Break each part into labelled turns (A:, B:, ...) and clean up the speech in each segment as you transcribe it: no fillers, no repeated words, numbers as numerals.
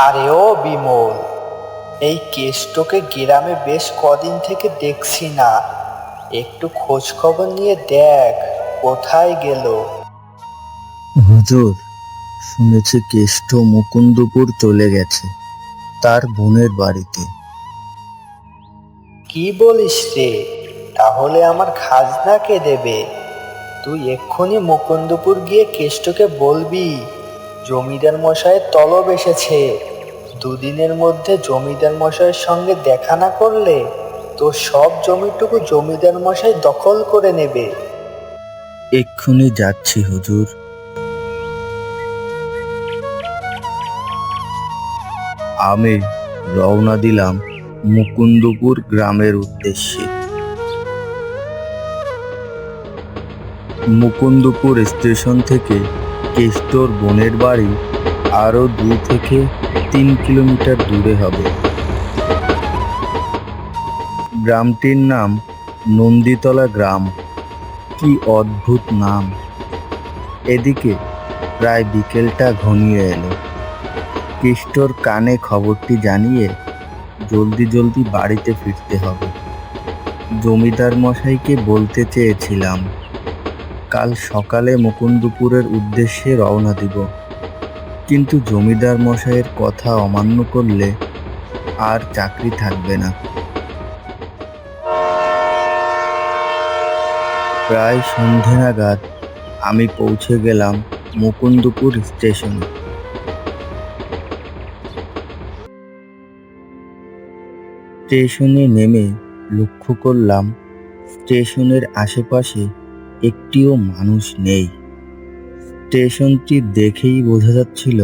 A: আরে ও বিমল, এই কেষ্টকে গ্রামে বেশ কদিন থেকে দেখছি না। একটু খোঁজ খবর নিয়ে দেখ কোথায় গেল।
B: হুজুর, শুনেছি কেষ্ট মুকুন্দপুর চলে গেছে তার বোনের বাড়িতে।
A: কি বলিস রে? তাহলে আমার খাজনা কে দেবে? তুই এক্ষুনি মুকুন্দপুর গিয়ে কেষ্টকে বলবি জমিদার মশাইয়ের তলব এসেছে। দুদিনের মধ্যে জমিদার মশাইয়ের সঙ্গে দেখা না করলে তোর সব জমিটুকু জমিদার মশাই দখল করে নেবে।
B: এক্ষুনি যাচ্ছি হুজুর। আমি রওনা দিলাম মুকুন্দপুর গ্রামের উদ্দেশ্যে। মুকুন্দপুর স্টেশন থেকে কেষ্টর বোনের বাড়ি আরো 2 থেকে 3 কিলোমিটার দূরে হবে। গ্রামটির নাম নন্দীতলা গ্রাম। কি অদ্ভুত নাম! এদিকে প্রায় বিকেলটা ঘনিয়ে এলো। কেষ্টর কানে খবরটি জানিয়ে জলদি জলদি বাড়িতে ফিরতে হবে। জমিদার মশাইকে বলতে চেয়েছিলাম কাল সকালে মুকুন্দপুরের উদ্দেশ্যে রওনা দিব, কিন্তু জমিদার মশাইয়ের কথা অমান্য করলে আর চাকরি থাকবে না। প্রায় সন্ধে নাগাদ আমি পৌঁছে গেলাম মুকুন্দপুর স্টেশনে। স্টেশনে নেমে লক্ষ্য করলাম স্টেশনের আশেপাশে একটিও মানুষ নেই। স্টেশনটি দেখেই বোঝা যাচ্ছিল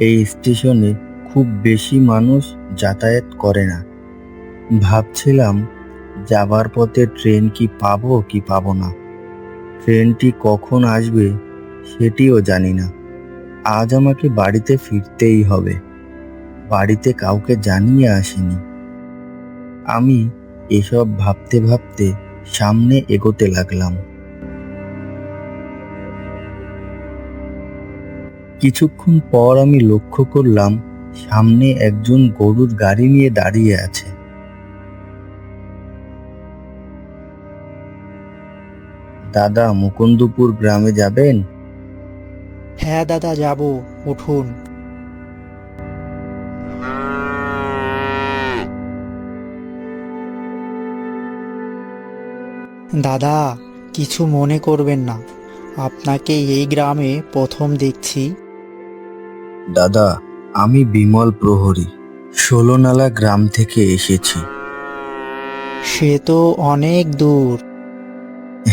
B: এই স্টেশনে খুব বেশি মানুষ যাতায়াত করে না। ভাবছিলাম যাবার পথে ট্রেন কি পাবো কি পাবো না। ট্রেনটি কখন আসবে সেটিও জানি না। আজ আমাকে বাড়িতে ফিরতেই হবে। বাড়িতে কাউকে জানিয়ে আসিনি। আমি এসব ভাবতে ভাবতে সামনে এগোতে লাগলাম। কিছুক্ষণ পর আমি লক্ষ্য করলাম সামনে একজন গরুর গাড়ি নিয়ে দাঁড়িয়ে আছে। দাদা, মুকুন্দপুর গ্রামে যাবেন?
C: হ্যাঁ দাদা, যাব, উঠুন। দাদা, কিছু মনে করবেন না, আপনাকে এই গ্রামে প্রথম দেখছি।
B: দাদা, আমি বিমল প্রহরী, ১৬নালা গ্রাম থেকে এসেছি।
C: সে তো অনেক দূর।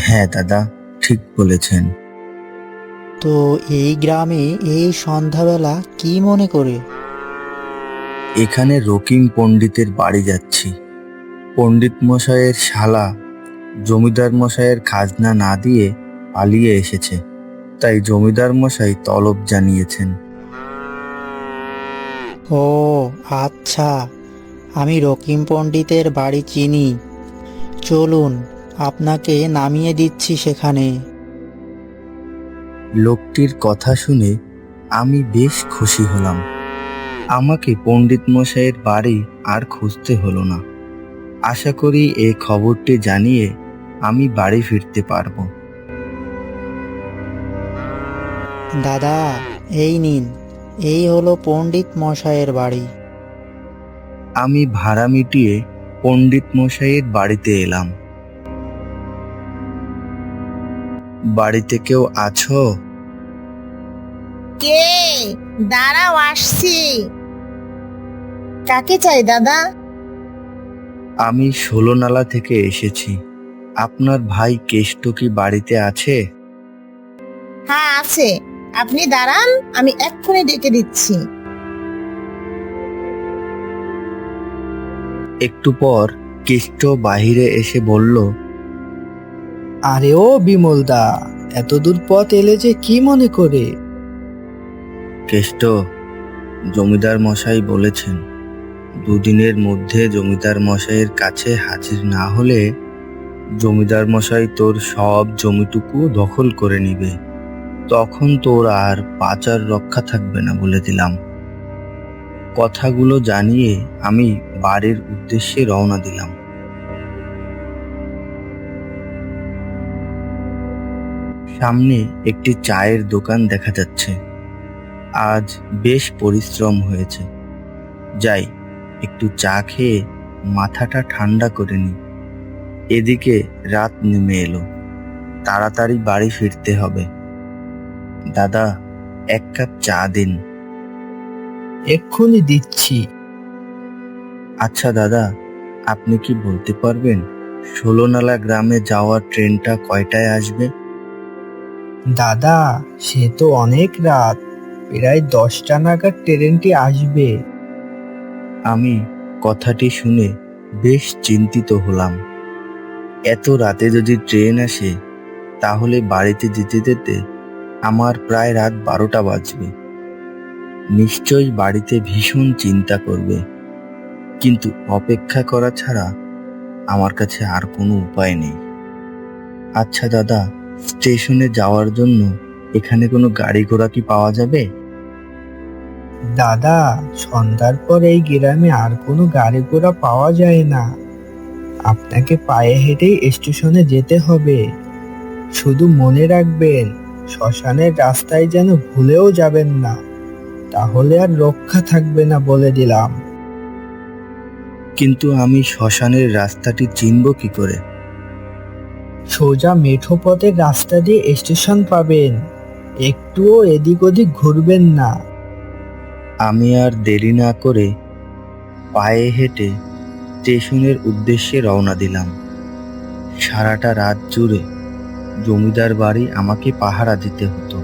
B: হ্যাঁ দাদা, ঠিক বলেছেন।
C: তো এই গ্রামে এই সন্ধ্যাবেলা কি মনে করে?
B: এখানে রকিম পণ্ডিতের বাড়ি যাচ্ছি। পণ্ডিত মশাইয়ের শালা জমিদার মশাইয়ের খাজনা না দিয়ে পালিয়ে এসেছে, তাই জমিদার মশাই তলব জানিয়েছেন।
C: ও আচ্ছা, আমি রকিম পণ্ডিতের বাড়ি চিনি। চলুন, আপনাকে নামিয়ে দিচ্ছি সেখানে।
B: লোকটির কথা শুনে আমি বেশ খুশি হলাম। আমাকে পণ্ডিত মশাইয়ের বাড়ি আর খুঁজতে হলো না। আশা করি এই খবরটি জানিয়ে আমি বাড়ি ফিরতে পারবো।
C: দাদা, এই নিন, এই হলো পণ্ডিত মশাইয়ের বাড়ি।
B: আমি ভাড়া মিটিয়ে পণ্ডিত মশাইয়ের বাড়িতে এলাম। বাড়িতে কেউ আছো?
D: কে? দাঁড়াও, আসছি। কাকে চাই দাদা?
B: আমি ১৬নালা থেকে এসেছি। আপনার ভাই কেষ্ট কি বাড়িতে আছে?
D: হ্যাঁ আছে, আপনি দাঁড়ান, আমি এক্ষুনি ডেকে দিচ্ছি।
B: একটু পর কেষ্ট বাহিরে এসে বলল,
A: আরে ও বিমল দা, এত দূর পথ এলে যে কি মনে করে?
B: কেষ্ট, জমিদার মশাই বলেছেন 2 দিনের মধ্যে জমিদার মশাইয়ের কাছে হাজির না হলে জমিদার মশাই তোর সব জমিটুকু দখল করে নিবে, তখন তোর আর বাঁচার রক্ষা থাকবে না বলে দিলাম। কথাগুলো জানিয়ে আমি বাড়ির উদ্দেশ্যে রওনা দিলাম। সামনে একটি চায়ের দোকান দেখা যাচ্ছে। আজ বেশ পরিশ্রম হয়েছে, যাই একটু চা খেয়ে মাথাটা ঠান্ডা করে নি। এদিকে রাত নেমে এলো, তাড়াতাড়ি বাড়ি ফিরতে হবে। দাদা, এক কাপ চা দিন।
A: এক্ষুনি দিচ্ছি।
B: আচ্ছা দাদা, আপনি কি বলতে পারবেন ১৬নালা গ্রামে যাওয়ার ট্রেনটা কয়টায় আসবে?
A: দাদা, সে তো অনেক রাত, প্রায় 10টা নাগাদ ট্রেনটি আসবে।
B: আমি কথাটি শুনে বেশ চিন্তিত হলাম। এত রাতে যদি ট্রেন আসে, তাহলে বাড়িতে যেতে যেতে আমার প্রায় রাত 12টা বাজবে। নিশ্চয়ই বাড়িতে ভীষণ চিন্তা করবে, কিন্তু অপেক্ষা করা ছাড়া আমার কাছে আর কোনো উপায় নেই। আচ্ছা দাদা, স্টেশনে যাওয়ার জন্য এখানে কোনো গাড়ি ঘোড়া কি পাওয়া যাবে?
A: দাদা, সন্ধ্যার পর এই গ্রামে আর কোনো গাড়ি ঘোড়া পাওয়া যায় না। আপনাকে পায়ে হেঁটেই স্টেশনে যেতে হবে। শুধু মনে রাখবেন, শ্মশানের রাস্তায় যেন ভুলেও যাবেন না, তাহলে আর রক্ষা থাকবে না বলে দিলাম।
B: কিন্তু আমি শ্মশানের রাস্তাটি চিনব কি করে?
A: সোজা মেঠো পথের রাস্তা দিয়ে স্টেশন পাবেন, একটুও এদিক ওদিক ঘুরবেন না।
B: আমি আর দেরি না করে পায়ে হেঁটে স্টেশনের উদ্দেশ্যে রওনা দিলাম। সারাটা রাত জুড়ে জমিদার বাড়ি আমাকে পাহারা দিতে হতো।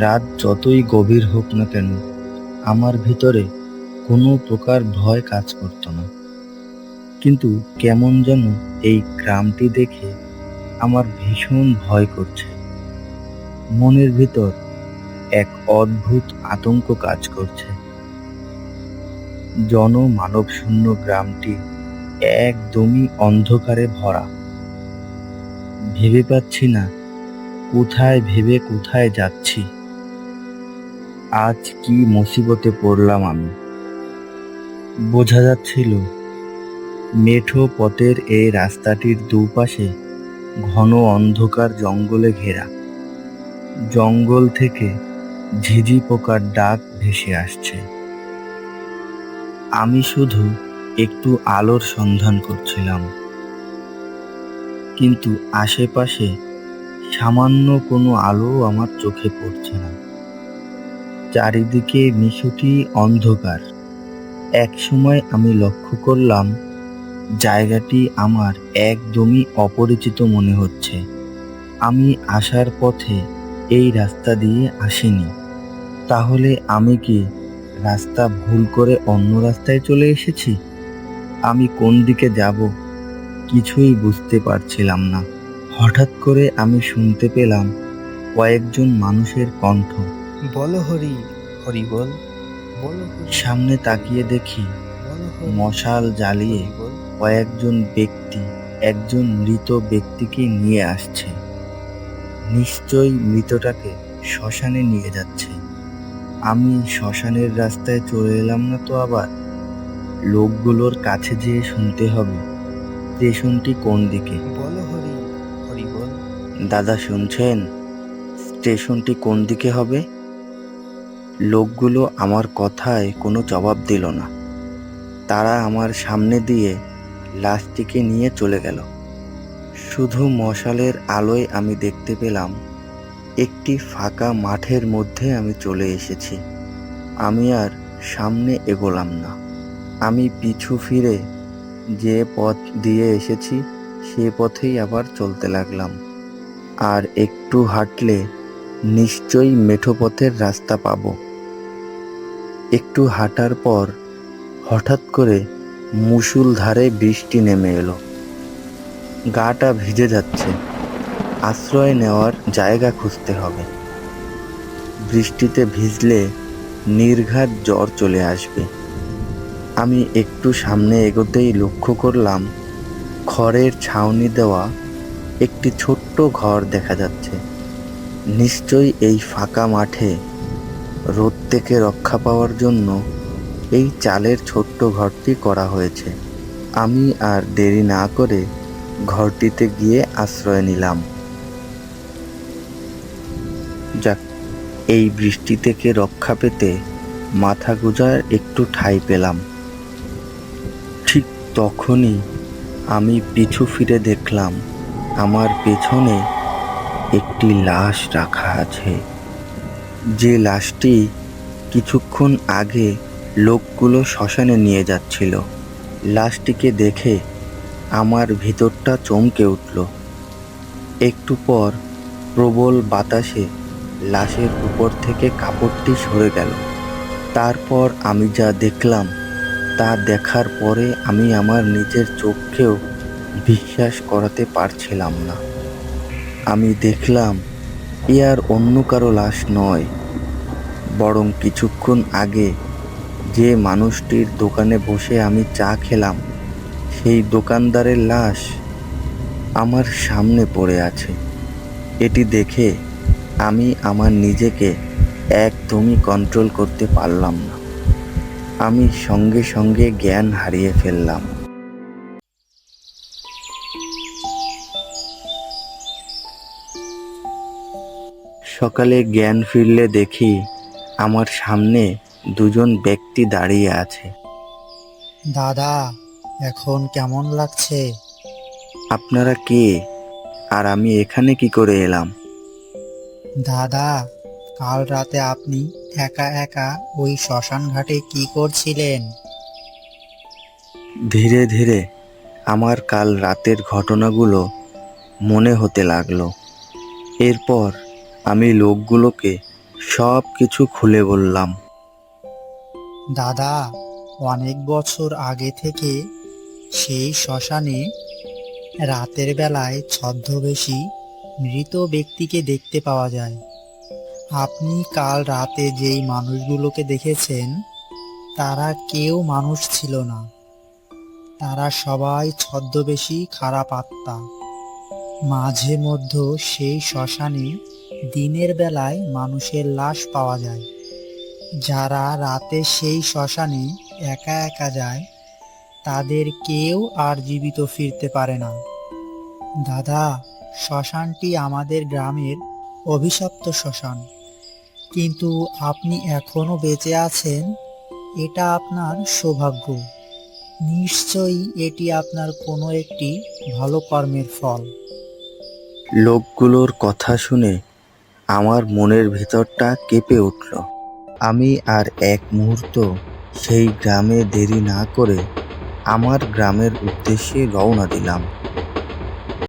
B: রাত যতই গভীর হোক না কেন, আমার ভিতরে কোনো প্রকার ভয় কাজ করতো না। কিন্তু কেমন যেন এই গ্রামটি দেখে আমার ভীষণ ভয় করছে। মনের ভিতর এক অদ্ভুত আতঙ্ক কাজ করছে। জনমানব শূন্য গ্রামটি একদমই অন্ধকারে ভরা। ভেবে পাচ্ছি না কোথায় ভেবে কোথায় যাচ্ছি। আজ কি মুসিবতে পড়লাম আমি। বোঝা যাচ্ছিল মেঠো পথের এই রাস্তাটির দুপাশে ঘন অন্ধকার জঙ্গলে ঘেরা। জঙ্গল থেকে ঝিঝি পোকার ডাক ভেসে আসছে। আমি শুধু একটু আলোর সন্ধান করছিলাম, কিন্তু আশেপাশে সামান্য কোনো আলো আমার চোখে পড়ছে না। চারিদিকে নিশুতি অন্ধকার। এক সময় আমি লক্ষ্য করলাম জায়গাটি আমার একদমই অপরিচিত মনে হচ্ছে। আমি আসার পথে এই রাস্তা দিয়ে আসিনি। তাহলে আমি কি রাস্তা ভুল করে অন্য রাস্তায় চলে এসেছি? আমি কোন দিকে যাব কিছুই বুঝতে পারছিলাম না। হঠাৎ করে আমি শুনতে পেলাম কয়েকজন মানুষের কণ্ঠ।
A: বলো হরি, হরি বল, বলো হরি,
B: সামনে তাকিয়ে দেখি
A: বলো হরি,
B: মশাল জ্বালিয়ে
A: হরি বল।
B: কয়েকজন ব্যক্তি একজন মৃত ব্যক্তিকে নিয়ে আসছে। নিশ্চয়ই মৃতটাকে শ্মশানে নিয়ে যাচ্ছে। আমি শ্মশানের রাস্তায় চলে এলাম না তো আবার? লোকগুলোর কাছে যেয়ে শুনতে হবে স্টেশনটি কোন দিকে।
A: বলো হরি, হরি বল।
B: দাদা শুনছেন, স্টেশনটি কোন দিকে হবে? লোকগুলো আমার কথায় কোনো জবাব দিল না। তারা আমার সামনে দিয়ে লাশটিকে নিয়ে চলে গেল। শুধু মশালের আলোয় আমি দেখতে পেলাম একটি ফাঁকা মাঠের মধ্যে আমি চলে এসেছি। আমি আর সামনে এগোলাম না। আমি পিছু ফিরে যে পথ দিয়ে এসেছি সে পথেই আবার চলতে লাগলাম। আর একটু হাঁটলে নিশ্চয়ই মেঠো পথের রাস্তা পাবো। একটু হাঁটার পর হঠাৎ করে মুষলধারে বৃষ্টি নেমে এলো। গাটা ভিজে যাচ্ছে। আশ্রয় নেওয়ার জায়গা খুঁজতে হবে। বৃষ্টিতে ভিজলে নির্ঘাত জ্বর চলে আসবে। আমি একটু সামনে এগোতেই লক্ষ্য করলাম খড়ের ছাউনি দেওয়া একটি ছোট্ট ঘর দেখা যাচ্ছে। নিশ্চয়ই এই ফাঁকা মাঠে রোদ থেকে রক্ষা পাওয়ার জন্য এই চালের ছোট্ট ঘরটি করা হয়েছে। আমি আর দেরি না করে ঘরটিতে গিয়ে আশ্রয় নিলাম। যাক, এই বৃষ্টি থেকে রক্ষা পেতে মাথা গোঁজার একটু ঠাঁই পেলাম। ঠিক তখনই আমি পিছু ফিরে দেখলাম আমার পেছনে একটি লাশ রাখা আছে। যে লাশটি কিছুক্ষণ আগে লোকগুলো শ্মশানে নিয়ে যাচ্ছিল। লাশটিকে দেখে আমার ভিতরটা চমকে উঠল। একটু পর প্রবল বাতাসে লাশের উপর থেকে কাপড়টি সরে গেল। তারপর আমি যা দেখলাম তা দেখার পরে আমি আমার নিজের চোখকেও বিশ্বাস করাতে পারছিলাম না। আমি দেখলাম এ আর অন্য কারো লাশ নয়, বরং কিছুক্ষণ আগে যে মানুষটির দোকানে বসে আমি চা খেলাম সেই দোকানদারের লাশ আমার সামনে পড়ে আছে। এটি দেখে আমি আমার নিজেকে একদমই কন্ট্রোল করতে পারলাম না। আমি সঙ্গে সঙ্গে জ্ঞান হারিয়ে ফেললাম। সকালে জ্ঞান ফিরলে দেখি আমার সামনে দুজন ব্যক্তি দাঁড়িয়ে আছে।
C: দাদা, এখন কেমন লাগছে?
B: আপনারা কে, আর আমি এখানে কি করে এলাম?
C: দাদা, কাল রাতে আপনি একা একা ওই শ্মশান ঘাটে কি করছিলেন?
B: ধীরে ধীরে আমার কাল রাতের ঘটনাগুলো মনে হতে লাগলো। এরপর আমি লোকগুলোকে সব কিছু খুলে বললাম।
C: দাদা, অনেক বছর আগে থেকে সেই শ্মশানে রাতের বেলায় ছদ্মবেশী মৃত ব্যক্তিকে দেখতে পাওয়া যায়। আপনি কাল রাতে যেই মানুষগুলোকে দেখেছেন তারা কেউ মানুষ ছিল না। তারা সবাই ছদ্মবেশী খারাপ আত্মা। মাঝে মধ্যে সেই শ্মশানে দিনের বেলায় মানুষের লাশ পাওয়া যায়। যারা রাতে সেই শ্মশানে একা একা যায় তাদের কেউ আর জীবিত ফিরতে পারে না। দাদা, শ্মশানটি আমাদের গ্রামের অভিশপ্ত শ্মশান, কিন্তু আপনি এখনো বেঁচে আছেন, এটা আপনার সৌভাগ্য। নিশ্চয়ই এটি আপনার কোনো একটি ভালো কর্মের ফল।
B: লোকগুলোর কথা শুনে আমার মনের ভেতরটা কেঁপে উঠল। আমি আর এক মুহূর্ত সেই গ্রামে দেরি না করে আমার গ্রামের উদ্দেশ্যে রওনা দিলাম।